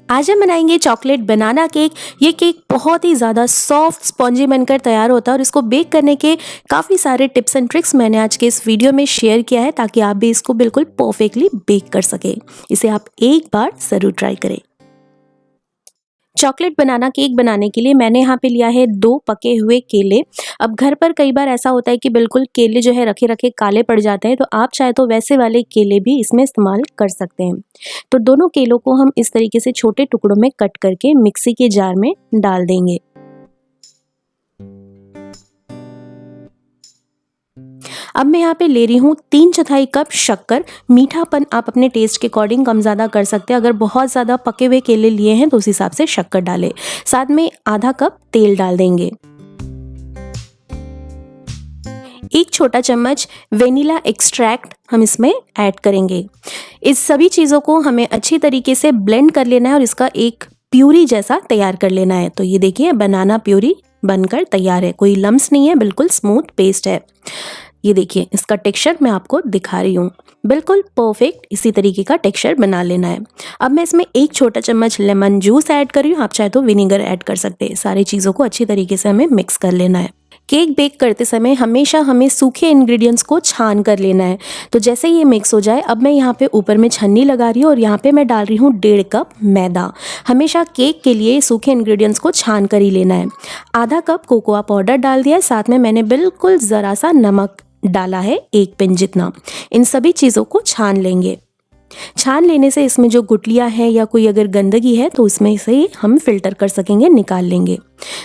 आज हम बनाएंगे चॉकलेट बनाना केक। ये केक बहुत ही ज़्यादा सॉफ्ट स्पॉन्जी बनकर तैयार होता है और इसको बेक करने के काफ़ी सारे टिप्स एंड ट्रिक्स मैंने आज के इस वीडियो में शेयर किया है ताकि आप भी इसको बिल्कुल परफेक्टली बेक कर सके। इसे आप एक बार ज़रूर ट्राई करें। चॉकलेट बनाना केक बनाने के लिए मैंने यहाँ पे लिया है 2 पके हुए केले। अब घर पर कई बार ऐसा होता है कि बिल्कुल केले जो है रखे रखे काले पड़ जाते हैं, तो आप चाहे तो वैसे वाले केले भी इसमें इस्तेमाल कर सकते हैं। तो दोनों केलों को हम इस तरीके से छोटे टुकड़ों में कट करके मिक्सी के जार में डाल देंगे। अब मैं यहाँ पे ले रही हूँ 3/4 कप शक्कर। मीठापन आप अपने टेस्ट के अकॉर्डिंग कम ज़्यादा कर सकते हैं। अगर बहुत ज़्यादा पके हुए केले लिए हैं तो उस हिसाब से शक्कर डालें। साथ में आधा कप तेल डाल देंगे। 1 छोटा चम्मच वेनिला एक्सट्रैक्ट हम इसमें ऐड करेंगे। इस सभी चीज़ों को हमें अच्छी तरीके से ब्लेंड कर लेना है और इसका एक प्यूरी जैसा तैयार कर लेना है। तो ये देखिए बनाना प्यूरी बनकर तैयार है, कोई लम्स नहीं है, बिल्कुल स्मूथ पेस्ट है। ये देखिए इसका टेक्सचर मैं आपको दिखा रही हूँ, बिल्कुल परफेक्ट इसी तरीके का टेक्सचर बना लेना है। अब मैं इसमें 1 छोटा चम्मच लेमन जूस ऐड कर रही हूँ, आप चाहे तो विनेगर ऐड कर सकते हैं। सारी चीज़ों को अच्छी तरीके से हमें मिक्स कर लेना है। केक बेक करते समय हमेशा हमें सूखे इंग्रेडिएंट्स को छान कर लेना है। तो जैसे ये मिक्स हो जाए, अब मैं यहाँ पे ऊपर में छन्नी लगा रही हूँ और यहाँ पे मैं डाल रही हूँ 1.5 कप मैदा। हमेशा केक के लिए सूखे इंग्रेडिएंट्स को छान कर ही लेना है। आधा कप कोकोआ पाउडर डाल दिया है, साथ में मैंने बिल्कुल ज़रा सा नमक डाला है, 1 पिंच जितना। इन सभी चीज़ों को छान लेंगे। छान लेने से इसमें जो गुठलियाँ हैं या कोई अगर गंदगी है तो उसमें से ही हम फिल्टर कर सकेंगे, निकाल लेंगे।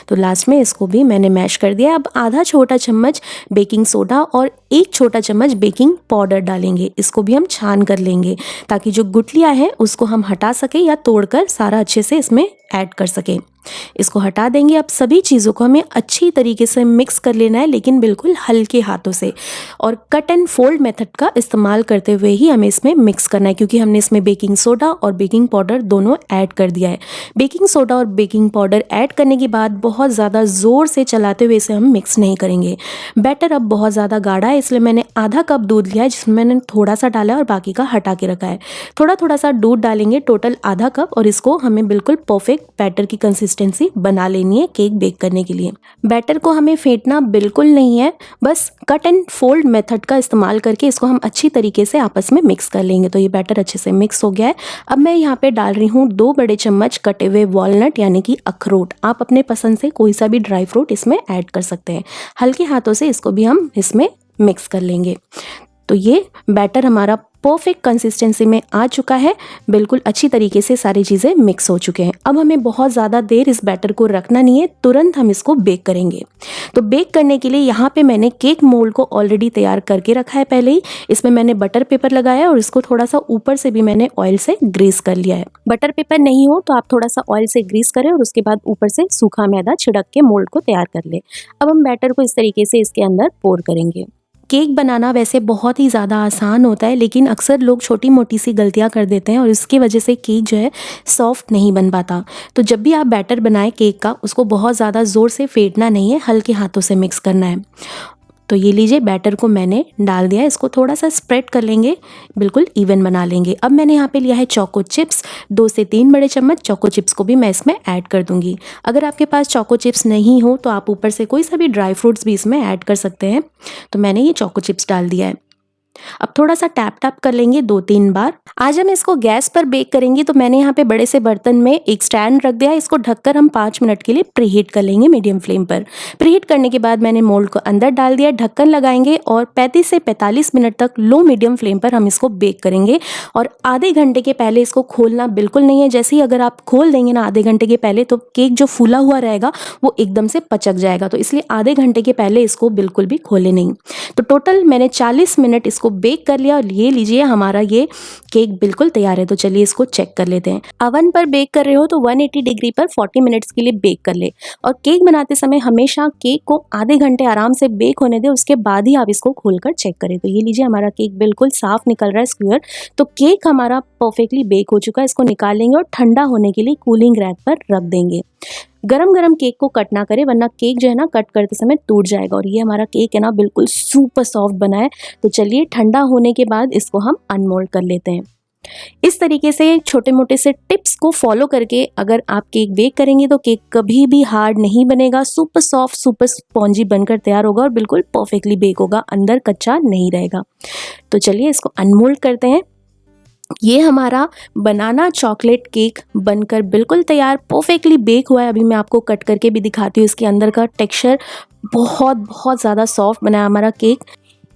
तो लास्ट में इसको भी मैंने मैश कर दिया। अब आधा छोटा चम्मच बेकिंग सोडा और 1 छोटा चम्मच बेकिंग पाउडर डालेंगे। इसको भी हम छान कर लेंगे ताकि जो गुठलियाँ हैं उसको हम हटा सकें या तोड़कर सारा अच्छे से इसमें ऐड कर सकें। इसको हटा देंगे। अब सभी चीज़ों को हमें अच्छी तरीके से मिक्स कर लेना है, लेकिन बिल्कुल हल्के हाथों से, और कट एंड फोल्ड मेथड का इस्तेमाल करते हुए ही हमें इसमें मिक्स करना है, क्योंकि हमने इसमें बेकिंग सोडा और बेकिंग पाउडर दोनों ऐड कर दिया है। बेकिंग सोडा और बेकिंग पाउडर ऐड करने के बाद बहुत ज़्यादा ज़ोर से चलाते हुए इसे हम मिक्स नहीं करेंगे। बैटर अब बहुत ज़्यादा गाढ़ा है, इसलिए मैंने आधा कप दूध लिया है, जिसमें मैंने थोड़ा सा डाला है और बाकी का हटा के रखा है। थोड़ा थोड़ा सा दूध डालेंगे, टोटल आधा कप, और इसको हमें बिल्कुल परफेक्ट बैटर की कंसिस्टेंसी बना लेनी है केक बेक करने के लिए। बैटर को हमें फेंटना बिल्कुल नहीं है, बस कट एंड फोल्ड मेथड का इस्तेमाल करके इसको हम अच्छी तरीके से आपस में मिक्स कर लेंगे। तो ये बैटर अच्छे से मिक्स हो गया है। अब मैं यहाँ पे डाल रही हूँ 2 बड़े चम्मच कटे हुए वॉलनट यानी कि अखरोट। आप अपने पसंद से कोई सा भी ड्राई फ्रूट इसमें ऐड कर सकते हैं। हल्के हाथों से इसको भी हम इसमें मिक्स कर लेंगे। तो ये बैटर हमारा परफेक्ट कंसिस्टेंसी में आ चुका है, बिल्कुल अच्छी तरीके से सारी चीज़ें मिक्स हो चुके हैं। अब हमें बहुत ज़्यादा देर इस बैटर को रखना नहीं है, तुरंत हम इसको बेक करेंगे। तो बेक करने के लिए यहाँ पे मैंने केक मोल्ड को ऑलरेडी तैयार करके रखा है पहले ही। इसमें मैंने बटर पेपर लगाया और इसको थोड़ा सा ऊपर से भी मैंने ऑयल से ग्रीस कर लिया है। बटर पेपर नहीं हो तो आप थोड़ा सा ऑयल से ग्रीस करें और उसके बाद ऊपर से सूखा मैदा छिड़क के मोल्ड को तैयार कर ले। अब हम बैटर को इस तरीके से इसके अंदर पोर करेंगे। केक बनाना वैसे बहुत ही ज़्यादा आसान होता है, लेकिन अक्सर लोग छोटी मोटी सी गलतियां कर देते हैं और इसकी वजह से केक जो है सॉफ्ट नहीं बन पाता। तो जब भी आप बैटर बनाएं केक का, उसको बहुत ज़्यादा ज़ोर से फेंटना नहीं है, हल्के हाथों से मिक्स करना है। तो ये लीजिए बैटर को मैंने डाल दिया, इसको थोड़ा सा स्प्रेड कर लेंगे, बिल्कुल इवन बना लेंगे। अब मैंने यहाँ पे लिया है चोको चिप्स, 2 से 3 बड़े चम्मच चोको चिप्स को भी मैं इसमें ऐड कर दूंगी। अगर आपके पास चोको चिप्स नहीं हो तो आप ऊपर से कोई सा भी ड्राई फ्रूट्स भी इसमें ऐड कर सकते हैं। तो मैंने ये चोको चिप्स डाल दिया है। अब थोड़ा सा टैप टैप कर लेंगे 2-3 बार। आज हम इसको गैस पर बेक करेंगे, तो मैंने यहाँ पे बड़े से बर्तन में एक स्टैंड रख दिया है। इसको ढककर हम 5 मिनट के लिए प्रीहीट कर लेंगे मीडियम फ्लेम पर। प्रीहीट करने के बाद मैंने मोल्ड को अंदर डाल दिया, ढक्कन लगाएंगे और 35 से 45 मिनट तक लो मीडियम फ्लेम पर हम इसको बेक करेंगे। और आधे घंटे के पहले इसको खोलना बिल्कुल नहीं है। जैसे ही अगर आप खोल देंगे ना आधे घंटे के पहले, तो केक जो फूला हुआ रहेगा वो एकदम से पचक जाएगा। तो इसलिए आधे घंटे के पहले इसको बिल्कुल भी खोले नहीं। तो टोटल मैंने 40 मिनट इसको बेक कर लिया और ये लीजिए हमारा ये केक बिल्कुल तैयार है। तो चलिए इसको चेक कर लेते हैं। अवन पर बेक कर रहे हो तो 180 डिग्री पर 40 मिनट्स के लिए बेक कर ले। और केक बनाते समय हमेशा केक को आधे घंटे आराम से बेक होने दें, उसके बाद ही आप इसको खोलकर चेक करें। तो ये लीजिए हमारा केक बिल्कुल साफ निकल रहा है, स्क्वायर। तो केक हमारा परफेक्टली बेक हो चुका है। इसको निकाल लेंगे और ठंडा होने के लिए कूलिंग रैक पर रख देंगे। गरम गरम केक को कट ना करें, वरना केक जो है ना कट करते समय टूट जाएगा। और ये हमारा केक है ना बिल्कुल सुपर सॉफ्ट बना है। तो चलिए ठंडा होने के बाद इसको हम अनमोल्ड कर लेते हैं। इस तरीके से छोटे मोटे से टिप्स को फॉलो करके अगर आप केक बेक करेंगे तो केक कभी भी हार्ड नहीं बनेगा, सुपर सॉफ्ट सुपर स्पॉन्जी बनकर तैयार होगा और बिल्कुल परफेक्टली बेक होगा, अंदर कच्चा नहीं रहेगा। तो चलिए इसको अनमोल्ड करते हैं। ये हमारा बनाना चॉकलेट केक बनकर बिल्कुल तैयार, परफेक्टली बेक हुआ है। अभी मैं आपको कट करके भी दिखाती हूँ। इसके अंदर का टेक्सचर बहुत बहुत ज़्यादा सॉफ्ट बना है हमारा केक।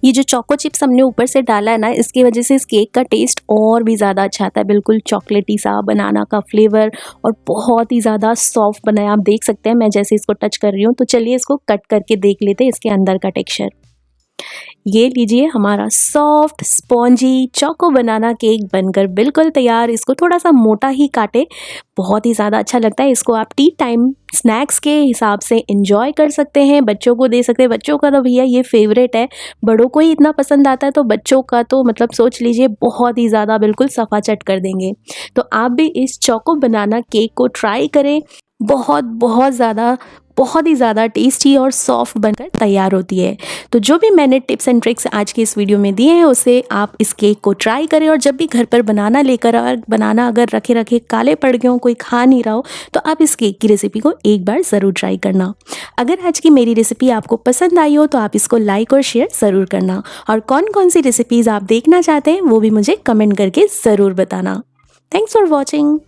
ये जो चोको चिप्स हमने ऊपर से डाला है ना, इसकी वजह से इस केक का टेस्ट और भी ज़्यादा अच्छा आता है। बिल्कुल चॉकलेटी सा बनाना का फ्लेवर और बहुत ही ज़्यादा सॉफ्ट बना है। आप देख सकते हैं मैं जैसे इसको टच कर रही हूँ। तो चलिए इसको कट करके देख लेते हैं इसके अंदर का टेक्सचर। ये लीजिए हमारा सॉफ्ट स्पॉन्जी चोको बनाना केक बनकर बिल्कुल तैयार। इसको थोड़ा सा मोटा ही काटे, बहुत ही ज़्यादा अच्छा लगता है। इसको आप टी टाइम स्नैक्स के हिसाब से एंजॉय कर सकते हैं, बच्चों को दे सकते हैं। बच्चों का तो भैया ये फेवरेट है, बड़ों को ही इतना पसंद आता है तो बच्चों का तो मतलब सोच लीजिए बहुत ही ज़्यादा बिल्कुल सफाचट कर देंगे। तो आप भी इस चोको बनाना केक को ट्राई करें। बहुत ही ज़्यादा टेस्टी और सॉफ्ट बनकर तैयार होती है। तो जो भी मैंने टिप्स एंड ट्रिक्स आज की इस वीडियो में दिए हैं उसे आप इस केक को ट्राई करें। और जब भी घर पर बनाना लेकर और बनाना अगर रखे रखे काले पड़ गए हो, कोई खा नहीं रहा हो, तो आप इस केक की रेसिपी को एक बार ज़रूर ट्राई करना। अगर आज की मेरी रेसिपी आपको पसंद आई हो तो आप इसको लाइक और शेयर ज़रूर करना। और कौन कौन सी रेसिपीज़ आप देखना चाहते हैं वो भी मुझे कमेंट करके ज़रूर बताना। Thanks for watching.